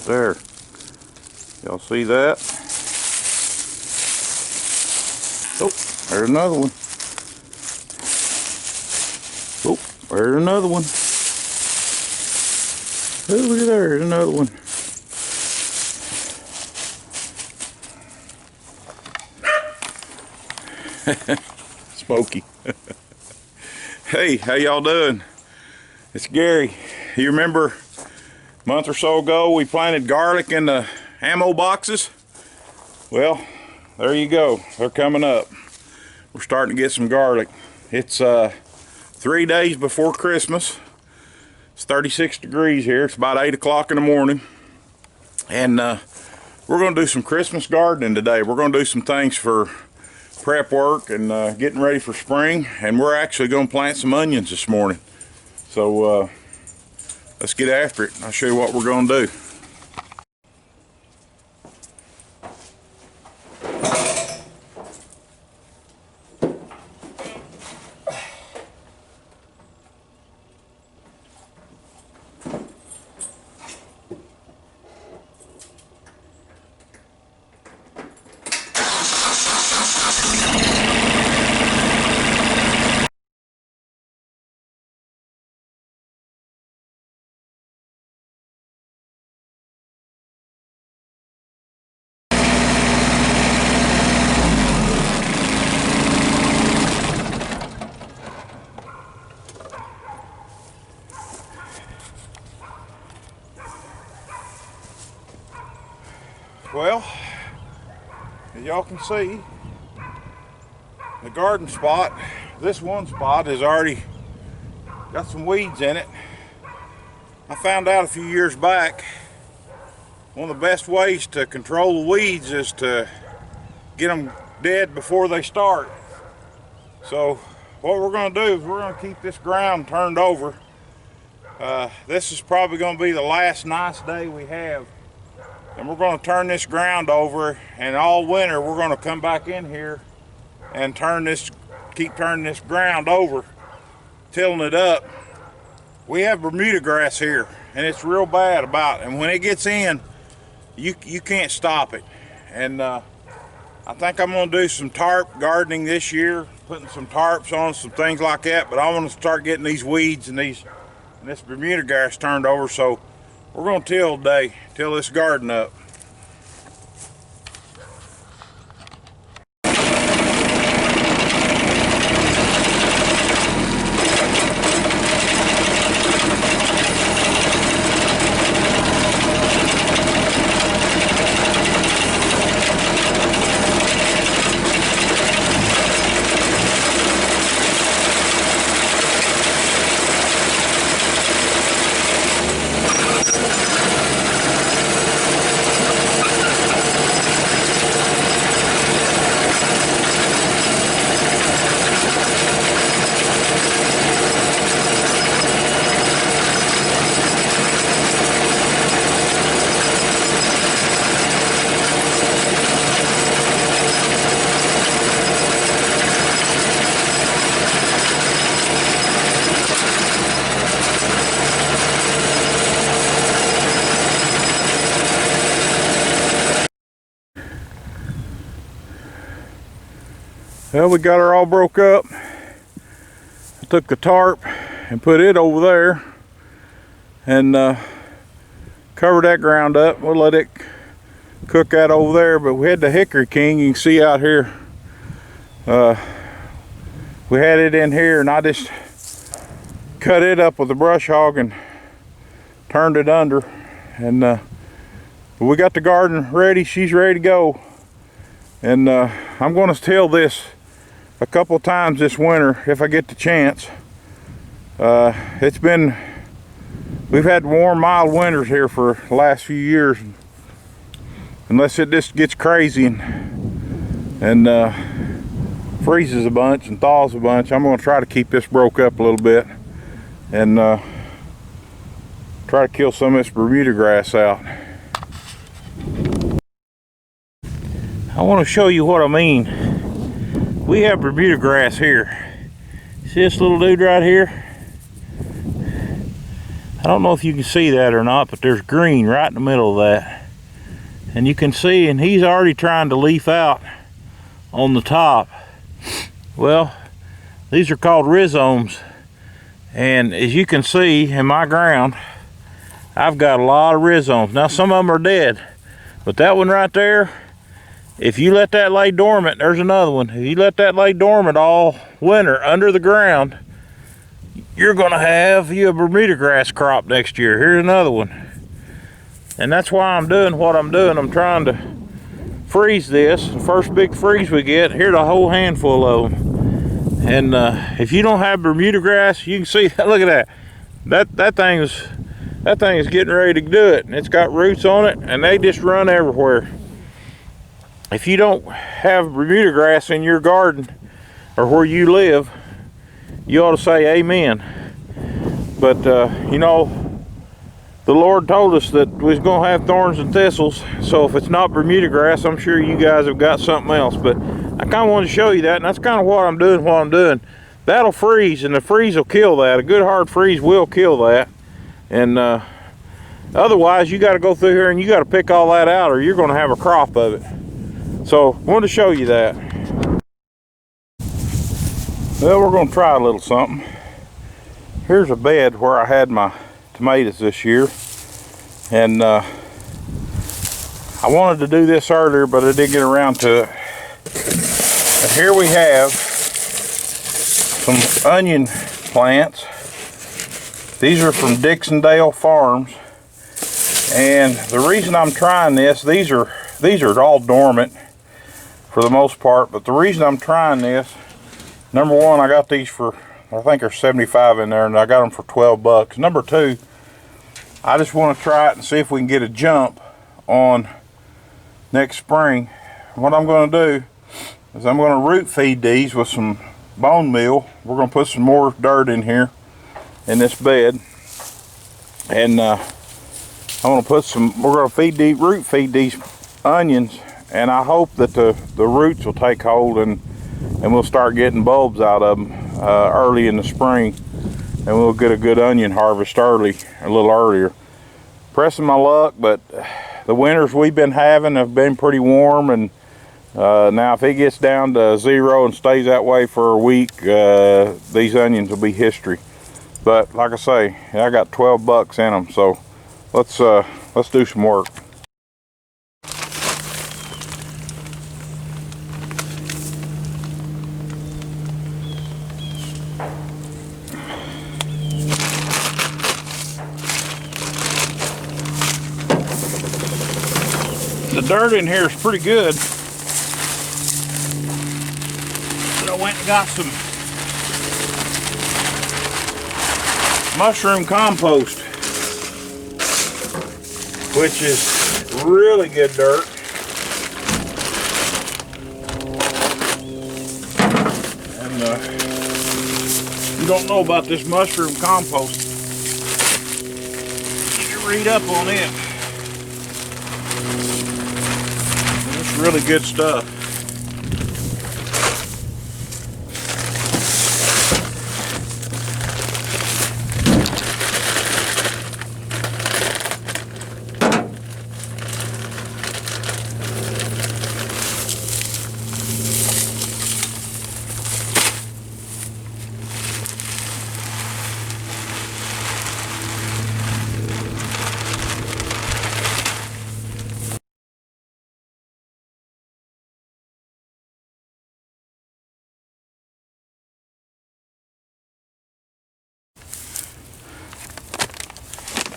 There. Y'all see that? Oh, there's another one. Oh, there's another one. Oh, look at there, there's another one. Smoky. Hey, how y'all doing? It's Gary. You remember a month or so ago we planted garlic in the ammo boxes? Well, there you go. They're coming up. We're starting to get some garlic. It's 3 days before Christmas. It's 36 degrees here. It's about 8 o'clock in the morning. And we're going to do some Christmas gardening today. We're going to do some things for prep work and getting ready for spring. And we're actually going to plant some onions this morning. So let's get after it. I'll show you what we're going to do. Well, as y'all can see, the garden spot, this one spot has already got some weeds in it. I found out a few years back, one of the best ways to control the weeds is to get them dead before they start. So what we're going to do is we're going to keep this ground turned over. This is probably going to be the last nice day we have. And we're going to turn this ground over, and all winter we're going to come back in here and keep turning this ground over, tilling it up. We have Bermuda grass here, and it's real bad and when it gets in, you can't stop it. And I think I'm going to do some tarp gardening this year, putting some tarps on, some things like that. But I want to start getting these weeds and this Bermuda grass turned over. So we're going to till today, till this garden up. Well, we got her all broke up. I took the tarp and put it over there and covered that ground up. We'll let it cook out over there, but we had the Hickory King, you can see out here. We had it in here and I just cut it up with a brush hog and turned it under. And we got the garden ready, she's ready to go. And I'm going to till this a couple times this winter if I get the chance. We've had warm, mild winters here for the last few years. Unless it just gets crazy and freezes a bunch and thaws a bunch, I'm going to try to keep this broke up a little bit and try to kill some of this Bermuda grass out. I want to show you what I mean. We have Bermuda grass here. See this little dude right here? I I don't know if you can see that or not, but there's green right in the middle of that. And you can see, and he's already trying to leaf out on the top. Well, these are called rhizomes. And as you can see in my ground, I've got a lot of rhizomes. Now some of them are dead, but that one right there, if you let that lay dormant, there's another one. If you let that lay dormant all winter under the ground, you're gonna have you a Bermuda grass crop next year. Here's another one. And that's why I'm doing what I'm doing. I'm trying to freeze this. The first big freeze we get, here's a whole handful of them. And if you don't have Bermuda grass, you can see that. Look at that. That thing is getting ready to do it. And it's got roots on it, and they just run everywhere. If you don't have Bermuda grass in your garden or where you live, you ought to say amen. But you know, the Lord told us that we was gonna have thorns and thistles. So if it's not Bermuda grass, I'm sure you guys have got something else. But I kind of wanted to show you that, and that's kind of what I'm doing. That'll freeze, and the freeze will kill that. A good hard freeze will kill that. And otherwise, you got to go through here and you got to pick all that out, or you're going to have a crop of it. So I wanted to show you that. Well, we're going to try a little something. Here's a bed where I had my tomatoes this year, and I wanted to do this earlier, but I didn't get around to it. But here we have some onion plants. These are from Dixondale Farms, and the reason I'm trying this, these are all dormant for the most part, but the reason I'm trying this, number one, I got these for, I think there's 75 in there, and I got them for 12 bucks. Number two, I just want to try it and see if we can get a jump on next spring. What I'm going to do is I'm going to root feed these with some bone meal. We're going to put some more dirt in here in this bed, and I'm going to put some, we're going to root feed these onions, and I hope that the roots will take hold, and we'll start getting bulbs out of them early in the spring, and we'll get a good onion harvest early, a little earlier. Pressing my luck, but the winters we've been having have been pretty warm, and now if it gets down to 0 and stays that way for a week, these onions will be history. But like I say, I got 12 bucks in them, so let's do some work. The dirt in here is pretty good. So I went and got some mushroom compost, which is really good dirt. And if you don't know about this mushroom compost, you should read up on it. It's really good stuff.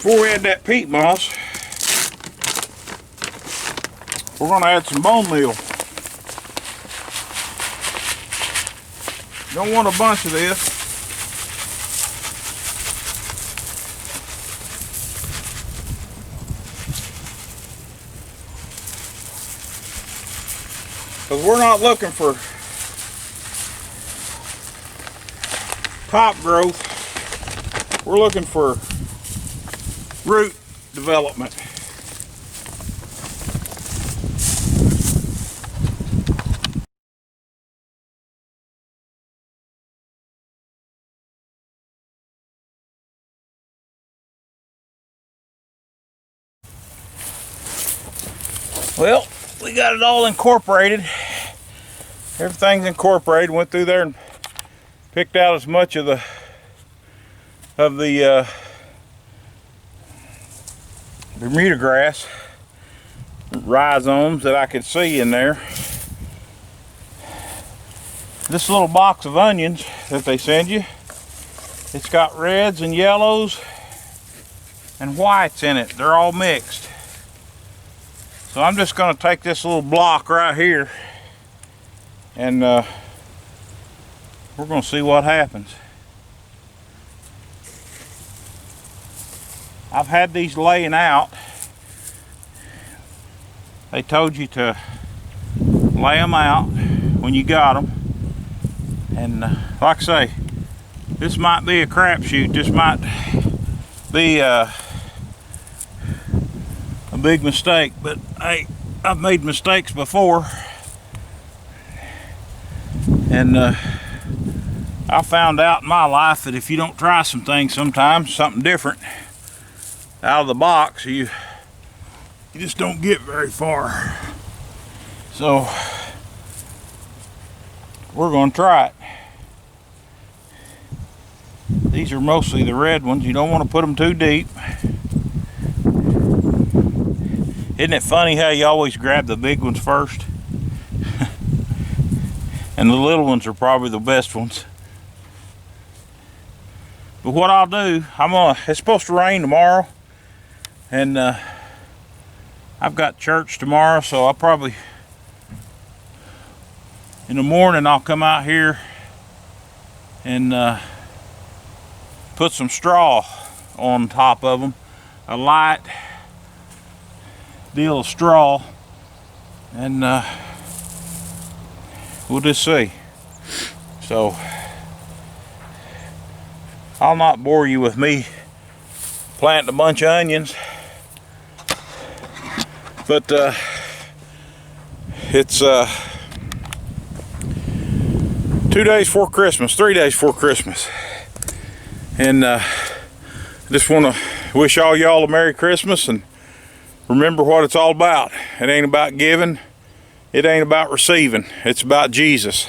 Before we add that peat moss, we're going to add some bone meal. Don't want a bunch of this. Because we're not looking for top growth. We're looking for root development. Well, we got it all incorporated. Everything's incorporated. Went through there and picked out as much of the Bermuda grass rhizomes that I could see in there. This little box of onions that they send you, it's got reds and yellows and whites in it. They're all mixed. So I'm just going to take this little block right here and we're going to see what happens. I've had these laying out. They told you to lay them out when you got them. And like I say, this might be a crapshoot. This might be a big mistake, but hey, I've made mistakes before. And I found out in my life that if you don't try some things sometimes, something different out of the box, you just don't get very far. So we're going to try it. These are mostly the red ones. You don't want to put them too deep. Isn't it funny how you always grab the big ones first? And the little ones are probably the best ones. But what I'll do, it's supposed to rain tomorrow. And I've got church tomorrow, so I'll probably, in the morning, I'll come out here and put some straw on top of them, a light deal of straw, and we'll just see. So I'll not bore you with me planting a bunch of onions, but it's 2 days before Christmas, 3 days before Christmas, and I just want to wish all y'all a Merry Christmas, and remember what it's all about. It ain't about giving, it ain't about receiving, it's about Jesus.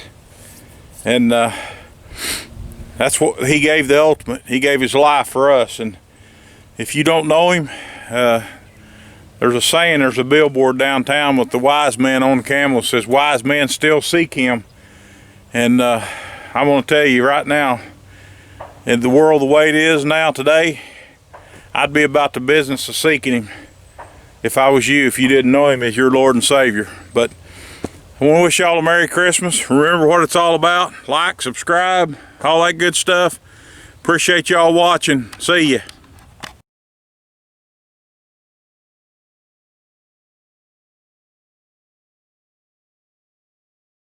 And that's what he gave, the ultimate. He gave his life for us. And if you don't know him, there's a saying, there's a billboard downtown with the wise man on the camel that says, wise men still seek him. And I'm going to tell you right now, in the world the way it is now today, I'd be about the business of seeking him if I was you, if you didn't know him as your Lord and Savior. But I want to wish y'all a Merry Christmas. Remember what it's all about. Like, subscribe, all that good stuff. Appreciate y'all watching. See ya.